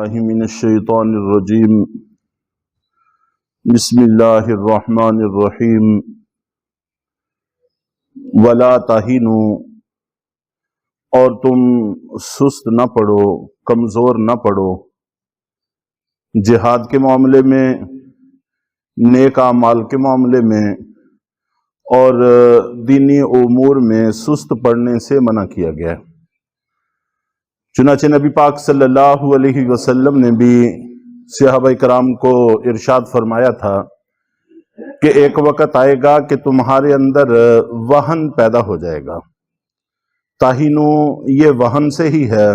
باللہ من الشیطان الرجیم بسم اللہ الرحمن الرحیم ولا تہنوا، اور تم سست نہ پڑو، کمزور نہ پڑو جہاد کے معاملے میں، نیک اعمال کے معاملے میں اور دینی امور میں سست پڑنے سے منع کیا گیا ہے۔ چنانچہ نبی پاک صلی اللہ علیہ وسلم نے بھی صحابہ کرام کو ارشاد فرمایا تھا کہ ایک وقت آئے گا کہ تمہارے اندر وہن پیدا ہو جائے گا۔ تہینو یہ وہن سے ہی ہے۔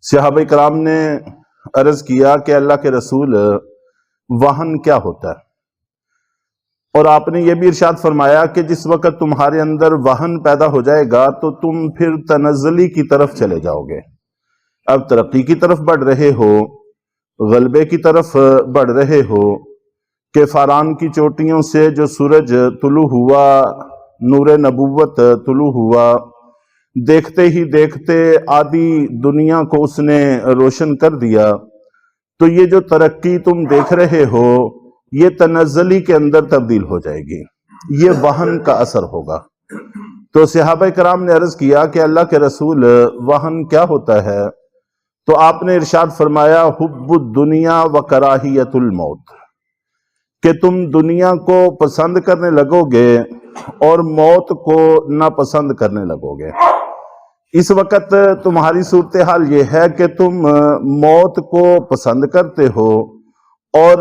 صحابہ کرام نے عرض کیا کہ اللہ کے رسول، وہن کیا ہوتا ہے؟ اور آپ نے یہ بھی ارشاد فرمایا کہ جس وقت تمہارے اندر وہن پیدا ہو جائے گا تو تم پھر تنزلی کی طرف چلے جاؤ گے۔ اب ترقی کی طرف بڑھ رہے ہو، غلبے کی طرف بڑھ رہے ہو کہ فاران کی چوٹیوں سے جو سورج طلوع ہوا، نور نبوت طلوع ہوا، دیکھتے ہی دیکھتے آدھی دنیا کو اس نے روشن کر دیا۔ تو یہ جو ترقی تم دیکھ رہے ہو یہ تنزلی کے اندر تبدیل ہو جائے گی، یہ وہن کا اثر ہوگا۔ تو صحابہ کرام نے عرض کیا کہ اللہ کے رسول، وہن کیا ہوتا ہے؟ تو آپ نے ارشاد فرمایا، حب الدنیا و کراہیت الموت، کہ تم دنیا کو پسند کرنے لگو گے اور موت کو ناپسند کرنے لگو گے۔ اس وقت تمہاری صورتحال یہ ہے کہ تم موت کو پسند کرتے ہو اور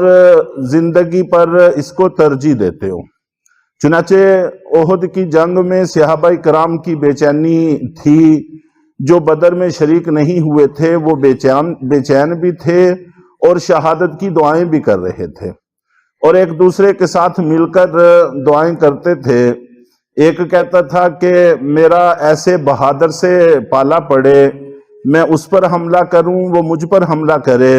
زندگی پر اس کو ترجیح دیتے ہو۔ چنانچہ احد کی جنگ میں صحابہ کرام کی بے چینی تھی، جو بدر میں شریک نہیں ہوئے تھے وہ بے چین بھی تھے اور شہادت کی دعائیں بھی کر رہے تھے، اور ایک دوسرے کے ساتھ مل کر دعائیں کرتے تھے۔ ایک کہتا تھا کہ میرا ایسے بہادر سے پالا پڑے، میں اس پر حملہ کروں، وہ مجھ پر حملہ کرے،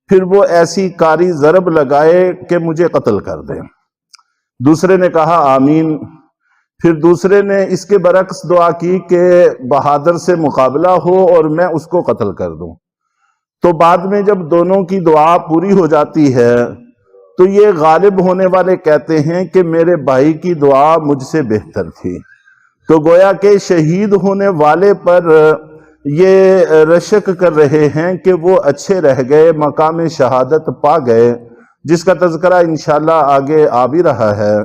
پھر وہ ایسی کاری ضرب لگائے کہ مجھے قتل کر دے۔ دوسرے نے کہا آمین۔ پھر دوسرے نے اس کے برعکس دعا کی کہ بہادر سے مقابلہ ہو اور میں اس کو قتل کر دوں۔ تو بعد میں جب دونوں کی دعا پوری ہو جاتی ہے تو یہ غالب ہونے والے کہتے ہیں کہ میرے بھائی کی دعا مجھ سے بہتر تھی۔ تو گویا کہ شہید ہونے والے پر یہ رشک کر رہے ہیں کہ وہ اچھے رہ گئے، مقام شہادت پا گئے، جس کا تذکرہ انشاءاللہ آگے آ بھی رہا ہے۔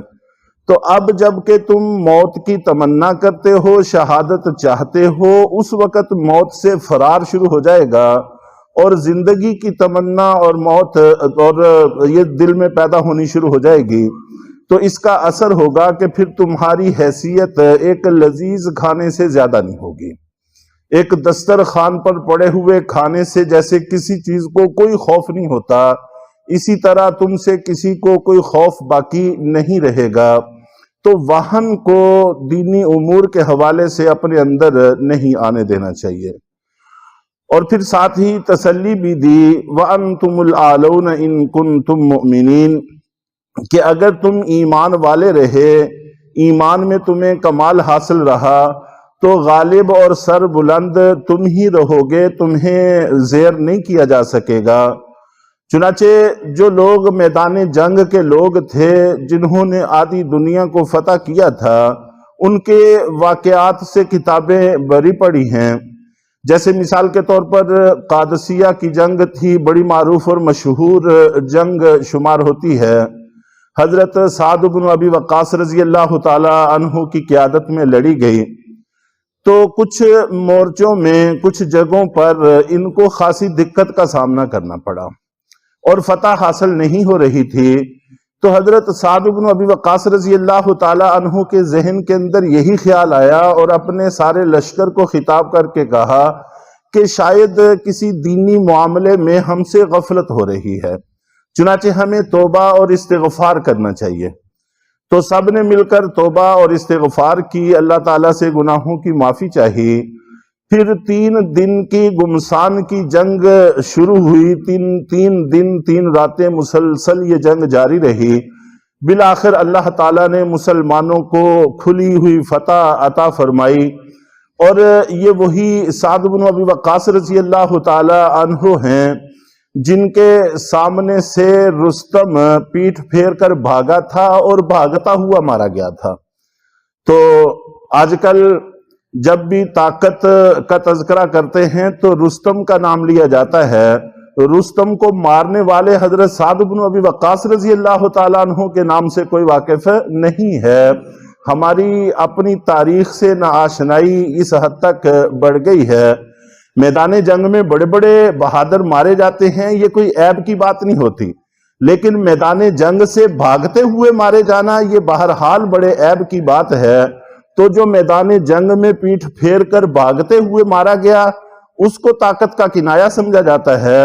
تو اب جب کہ تم موت کی تمنا کرتے ہو، شہادت چاہتے ہو، اس وقت موت سے فرار شروع ہو جائے گا، اور زندگی کی تمنا اور موت اور یہ دل میں پیدا ہونی شروع ہو جائے گی۔ تو اس کا اثر ہوگا کہ پھر تمہاری حیثیت ایک لذیذ کھانے سے زیادہ نہیں ہوگی۔ ایک دسترخوان پر پڑے ہوئے کھانے سے جیسے کسی چیز کو کوئی خوف نہیں ہوتا، اسی طرح تم سے کسی کو کوئی خوف باقی نہیں رہے گا۔ تو وہن کو دینی امور کے حوالے سے اپنے اندر نہیں آنے دینا چاہیے۔ اور پھر ساتھ ہی تسلی بھی دی، وَأَنْتُمُ الْأَعْلَوْنَ إِن كُنتُم مُؤْمِنِينَ، کہ اگر تم ایمان والے رہے، ایمان میں تمہیں کمال حاصل رہا تو غالب اور سر بلند تم ہی رہو گے، تمہیں زیر نہیں کیا جا سکے گا۔ چنانچہ جو لوگ میدان جنگ کے لوگ تھے، جنہوں نے آدھی دنیا کو فتح کیا تھا، ان کے واقعات سے کتابیں بری پڑی ہیں۔ جیسے مثال کے طور پر قادسیہ کی جنگ تھی، بڑی معروف اور مشہور جنگ شمار ہوتی ہے۔ حضرت سعد بن ابی وقاص رضی اللہ تعالی عنہ کی قیادت میں لڑی گئی۔ تو کچھ مورچوں میں، کچھ جگہوں پر ان کو خاصی دقت کا سامنا کرنا پڑا اور فتح حاصل نہیں ہو رہی تھی۔ تو حضرت سعد بن ابی وقاص رضی اللہ تعالی عنہ کے ذہن کے اندر یہی خیال آیا اور اپنے سارے لشکر کو خطاب کر کے کہا کہ شاید کسی دینی معاملے میں ہم سے غفلت ہو رہی ہے، چنانچہ ہمیں توبہ اور استغفار کرنا چاہیے۔ تو سب نے مل کر توبہ اور استغفار کی، اللہ تعالیٰ سے گناہوں کی معافی چاہی۔ پھر 3 دن کی گمسان کی جنگ شروع ہوئی، 3 دن 3 راتیں مسلسل یہ جنگ جاری رہی۔ بالآخر اللہ تعالیٰ نے مسلمانوں کو کھلی ہوئی فتح عطا فرمائی اور یہ وہی سعد بن ابی وقاص رضی اللہ تعالی عنہ ہیں جن کے سامنے سے رستم پیٹھ پھیر کر بھاگا تھا اور بھاگتا ہوا مارا گیا تھا۔ تو آج کل جب بھی طاقت کا تذکرہ کرتے ہیں تو رستم کا نام لیا جاتا ہے۔ رستم کو مارنے والے حضرت سعد بن ابی وقاص رضی اللہ تعالیٰ عنہ کے نام سے کوئی واقف نہیں ہے۔ ہماری اپنی تاریخ سے ناآشنائی اس حد تک بڑھ گئی ہے۔ میدان جنگ میں بڑے بڑے بہادر مارے جاتے ہیں، یہ کوئی عیب کی بات نہیں ہوتی، لیکن میدان جنگ سے بھاگتے ہوئے مارے جانا یہ بہرحال بڑے عیب کی بات ہے۔ تو جو میدان جنگ میں پیٹھ پھیر کر بھاگتے ہوئے مارا گیا اس کو طاقت کا کنایا سمجھا جاتا ہے،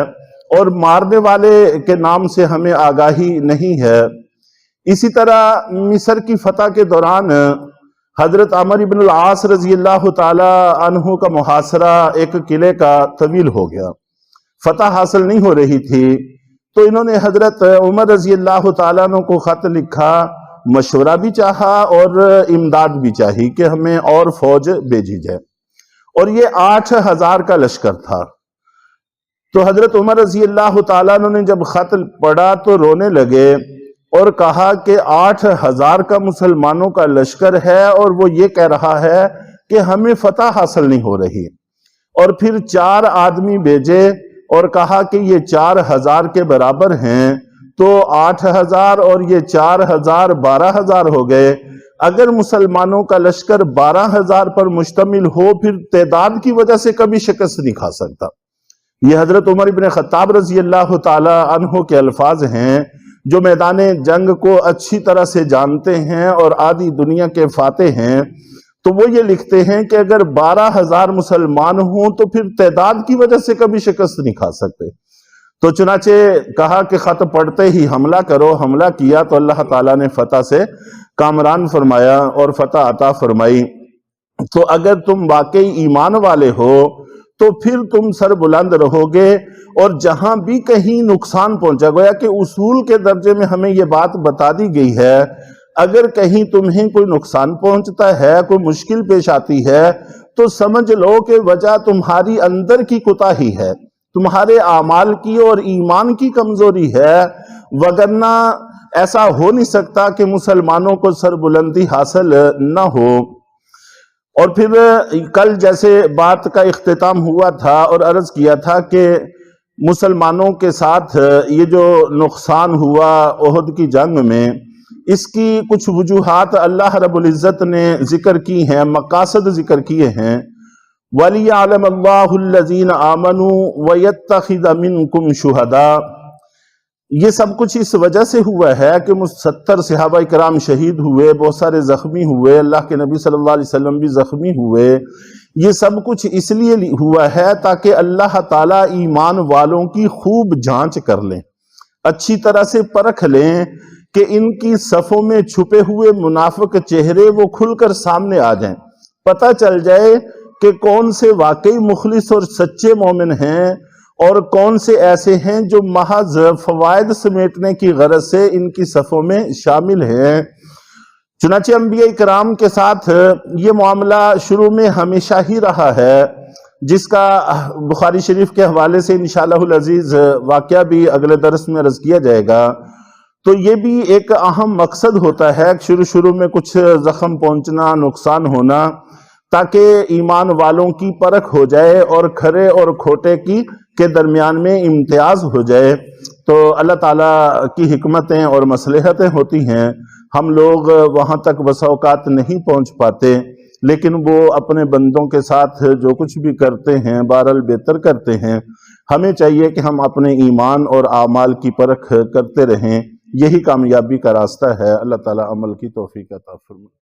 اور مارنے والے کے نام سے ہمیں آگاہی نہیں ہے۔ اسی طرح مصر کی فتح کے دوران حضرت عمرو بن العاص رضی اللہ تعالی عنہ کا محاصرہ ایک قلعے کا طویل ہو گیا، فتح حاصل نہیں ہو رہی تھی، تو انہوں نے حضرت عمر رضی اللہ تعالیٰ عنہ کو خط لکھا، مشورہ بھی چاہا اور امداد بھی چاہی کہ ہمیں اور فوج بھیجی جائے، اور یہ 8,000 کا لشکر تھا۔ تو حضرت عمر رضی اللہ تعالیٰ عنہ نے جب خط پڑھا تو رونے لگے اور کہا کہ 8,000 کا مسلمانوں کا لشکر ہے اور وہ یہ کہہ رہا ہے کہ ہمیں فتح حاصل نہیں ہو رہی، اور پھر 4 آدمی بھیجے اور کہا کہ یہ 4,000 کے برابر ہیں، تو 8,000 اور یہ 4,000 12,000 ہو گئے۔ اگر مسلمانوں کا لشکر 12,000 پر مشتمل ہو پھر تعداد کی وجہ سے کبھی شکست نہیں کھا سکتا۔ یہ حضرت عمر بن خطاب رضی اللہ تعالی عنہ کے الفاظ ہیں، جو میدان جنگ کو اچھی طرح سے جانتے ہیں اور آدھی دنیا کے فاتح ہیں۔ تو وہ یہ لکھتے ہیں کہ اگر 12,000 مسلمان ہوں تو پھر تعداد کی وجہ سے کبھی شکست نہیں کھا سکتے۔ تو چنانچہ کہا کہ خط پڑھتے ہی حملہ کرو، حملہ کیا تو اللہ تعالیٰ نے فتح سے کامران فرمایا اور فتح عطا فرمائی۔ تو اگر تم واقعی ایمان والے ہو تو پھر تم سر بلند رہو گے، اور جہاں بھی کہیں نقصان پہنچا، گویا کہ اصول کے درجے میں ہمیں یہ بات بتا دی گئی ہے، اگر کہیں تمہیں کوئی نقصان پہنچتا ہے، کوئی مشکل پیش آتی ہے، تو سمجھ لو کہ وجہ تمہاری اندر کی کوتاہی ہے، تمہارے اعمال کی اور ایمان کی کمزوری ہے، وگرنہ ایسا ہو نہیں سکتا کہ مسلمانوں کو سربلندی حاصل نہ ہو۔ اور پھر کل جیسے بات کا اختتام ہوا تھا اور عرض کیا تھا کہ مسلمانوں کے ساتھ یہ جو نقصان ہوا احد کی جنگ میں، اس کی کچھ وجوہات اللہ رب العزت نے ذکر کی ہیں، مقاصد ذکر کیے ہیں۔ وَلِيَعْلَمَ اللَّهُ الَّذِينَ آمَنُوا وَيَتَّخِذَ مِنْكُمْ شُهَدَاءَ، یہ سب کچھ اس وجہ سے ہوا ہے کہ 70 صحابہ کرام شہید ہوئے، بہت سارے زخمی ہوئے، اللہ کے نبی صلی اللہ علیہ وسلم بھی زخمی ہوئے۔ یہ سب کچھ اس لیے ہوا ہے تاکہ اللہ تعالیٰ ایمان والوں کی خوب جانچ کر لیں، اچھی طرح سے پرکھ لیں کہ ان کی صفوں میں چھپے ہوئے منافق چہرے وہ کھل کر سامنے آ جائیں، پتہ چل جائے کہ کون سے واقعی مخلص اور سچے مومن ہیں اور کون سے ایسے ہیں جو محض فوائد سمیٹنے کی غرض سے ان کی صفوں میں شامل ہیں۔ چنانچہ انبیاء کرام کے ساتھ یہ معاملہ شروع میں ہمیشہ ہی رہا ہے، جس کا بخاری شریف کے حوالے سے انشاءاللہ العزیز واقعہ بھی اگلے درس میں عرض کیا جائے گا۔ تو یہ بھی ایک اہم مقصد ہوتا ہے، شروع میں کچھ زخم پہنچنا، نقصان ہونا، تاکہ ایمان والوں کی پرکھ ہو جائے اور کھرے اور کھوٹے کے درمیان میں امتیاز ہو جائے۔ تو اللہ تعالیٰ کی حکمتیں اور مصلحتیں ہوتی ہیں، ہم لوگ وہاں تک بسا اوقات نہیں پہنچ پاتے، لیکن وہ اپنے بندوں کے ساتھ جو کچھ بھی کرتے ہیں بہرحال بہتر کرتے ہیں۔ ہمیں چاہیے کہ ہم اپنے ایمان اور اعمال کی پرکھ کرتے رہیں، یہی کامیابی کا راستہ ہے۔ اللہ تعالیٰ عمل کی توفیق عطا فرمائے۔